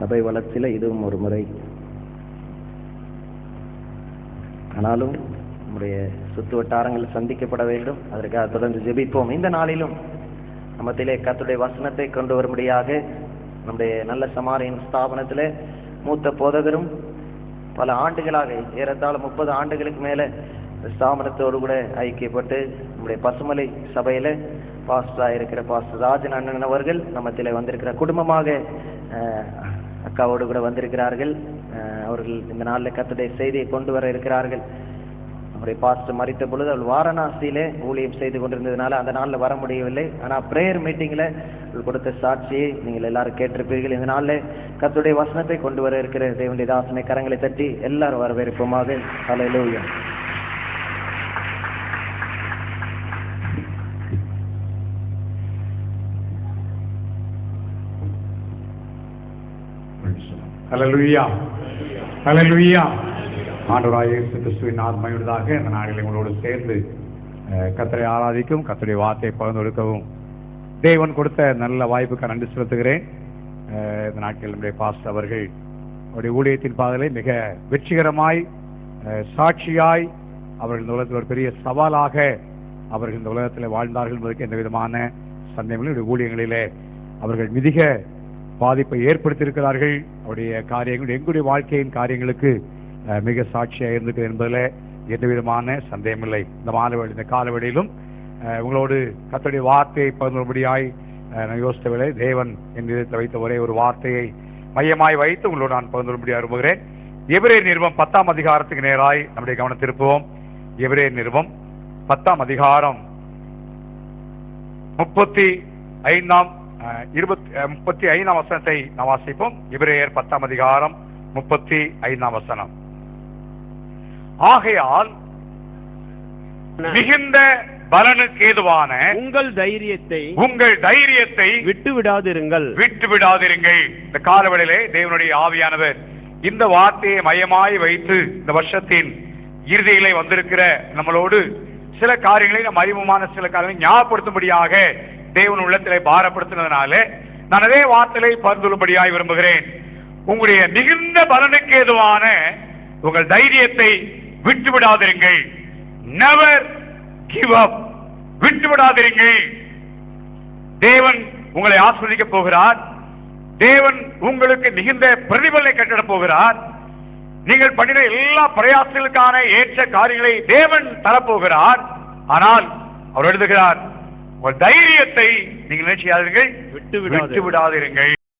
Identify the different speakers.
Speaker 1: சபை வளர்ச்சியில் இதுவும் ஒரு முறை. ஆனாலும் நம்முடைய சுற்று வட்டாரங்கள் சந்திக்கப்பட வேண்டும். அதற்காக தொடர்ந்து ஜெபிப்போம். இந்த நாளிலும் நம்மத்திலே கர்த்தருடைய வசனத்தை கொண்டு வரும்படியாக நம்முடைய நல்ல சமாரியன் ஸ்தாபனத்திலே மூத்த போதகரும் பல ஆண்டுகளாக ஏறத்தாழ 30 ஆண்டுகளுக்கு மேலே ஸ்தாபனத்தோடு கூட ஐக்கியப்பட்டு நம்முடைய பசுமலை சபையில பாஸ்டராக இருக்கிற பாஸ்டர் ராஜன் அண்ணன் அவர்கள் நம்மத்திலே வந்திருக்கிற குடும்பமாக அக்காவோடு கூட வந்திருக்கிறார்கள். அவர்கள் இந்த நாளில் கர்த்தருடைய செய்தியை கொண்டு வர இருக்கிறார்கள். நம்முடைய பாஸ்டர் மரித்த பொழுது அவள் வாரணாசியிலே ஊழியம் செய்து கொண்டிருந்ததுனால அந்த நாளில் வர முடியவில்லை. ஆனால் பிரேயர் மீட்டிங்கில் கொடுத்த சாட்சியை நீங்கள் எல்லாரும் கேட்டிருப்பீர்கள். இந்த நாளில் கர்த்தருடைய வசனத்தை கொண்டு வர இருக்கிற தேவனுடைய தாசனை கரங்களை தட்டி எல்லாரும் வரவேற்போமாக. ஹல்லேலூயா.
Speaker 2: ஹல்லேலூயா, ஹல்லேலூயா. ஆண்டவராகிய இயேசு கிறிஸ்துவின் ஆத்மையுள்ளதாக இந்த நாளில் உங்களோடு சேர்ந்து கர்த்தரை ஆராதிக்கும், கர்த்தருடைய வார்த்தையை பகிர்ந்து கொடுக்கவும் தேவன் கொடுத்த நல்ல வாய்ப்புக்கு நன்றி செலுத்துகிறேன். இந்த நாட்கள் நம்முடைய பாஸ்டர் அவர்கள் அவருடைய ஊழியத்தின் பாதையிலே மிக வெற்றிகரமாய் சாட்சியாய் அவர்கள் இந்த உலகத்தில் ஒரு பெரிய சவாலாக அவர்கள் இந்த உலகத்தில் வாழ்ந்தார்கள் என்பதற்கு எந்த விதமான சந்தேகங்களும் ஊழியங்களிலே அவர்கள் மிக பாதிப்பை ஏற்படுத்தியிருக்கிறார்கள். அவருடைய காரியங்கள் எங்களுடைய வாழ்க்கையின் காரியங்களுக்கு மிக சாட்சியாக இருந்திருக்கு என்பதில் எந்த விதமான சந்தேகமில்லை. இந்த காலவெளியிலும் உங்களோடு கர்த்தருடைய வார்த்தையை பகிர்ந்தபடியாய் நான் யோசித்த வேளை தேவன் என் இதயத்தில் வைத்த ஒரே ஒரு வார்த்தையை மையமாய் வைத்து உங்களோடு நான் பகிர்ந்தபடியாக விரும்புகிறேன். எபிரேயர் நிருபம் 10ஆம் அதிகாரத்துக்கு நேராய் நம்முடைய கவனம் திருப்புவோம். எபிரேயர் நிருபம் 10ஆம் அதிகாரம் 35ஆம் வசனத்தை நாம் வாசிப்போம். எபிரேயர் 10ஆம் அதிகாரம் 35ஆம் வசனம். ஆகையால் மிகுந்த பலனுக்கு ஏதுவான
Speaker 3: உங்கள் தைரியத்தை விட்டு விடாதிருங்கள்.
Speaker 2: இந்த காலவெளியிலே தேவனுடைய ஆவியானவர் இந்த வார்த்தையை மையமாய் வைத்து இந்த வருஷத்தின் இறுதியிலே வந்திருக்கிற நம்மளோடு சில காரியங்களை நம் அறிமுகமான சில காரியங்களை ஞாபகப்படுத்தும்படியாக தேவன் உள்ளத்திலே பாரப்படுத்தினதுனால நான் அதே வார்த்தையை பகிர்ந்துள்ளபடியாய் விரும்புகிறேன். உங்களுடைய மிகுந்த பலனுக்கு ஏதுவான உங்கள் தைரியத்தை விட்டு விடாதிருங்கள். Never give up. விட்டு விடாதிருங்கள். தேவன் உங்களை ஆசீர்வதிக்க போகிறார். தேவன் உங்களுக்கு மிகுந்த பிரதிபலனை கட்டிடப் போகிறார். நீங்கள் பண்ணின எல்லா பிரயாசங்களுக்கான ஏற்ற காரியங்களை தேவன் தரப்போகிறார். ஆனால் அவர் எழுதுகிறார், உங்கள் தைரியத்தை நீங்கள் நினைச்சாதீர்கள், விட்டு விடாதிருங்கள்.